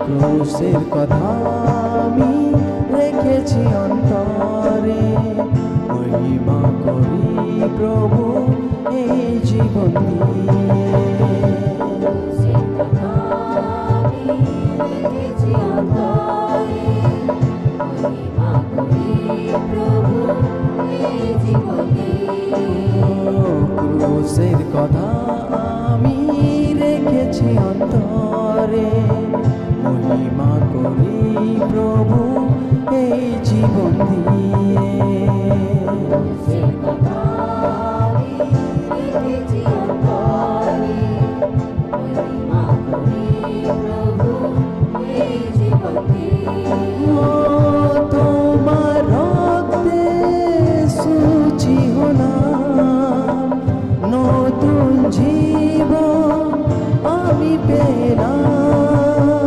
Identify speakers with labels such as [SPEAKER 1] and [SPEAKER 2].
[SPEAKER 1] ক্রুশের কথা আমি রেখেছি অন্তরে, মহিমা করি প্রভু এই জীবন দিয়ে।
[SPEAKER 2] ক্রুশের কথা আমি রেখেছি অন্তরে, মহিমা করি প্রভু এই জীবন দিয়ে।
[SPEAKER 1] ক্রুশের কথা আমি রেখেছি অন্তরে, মহিমা করি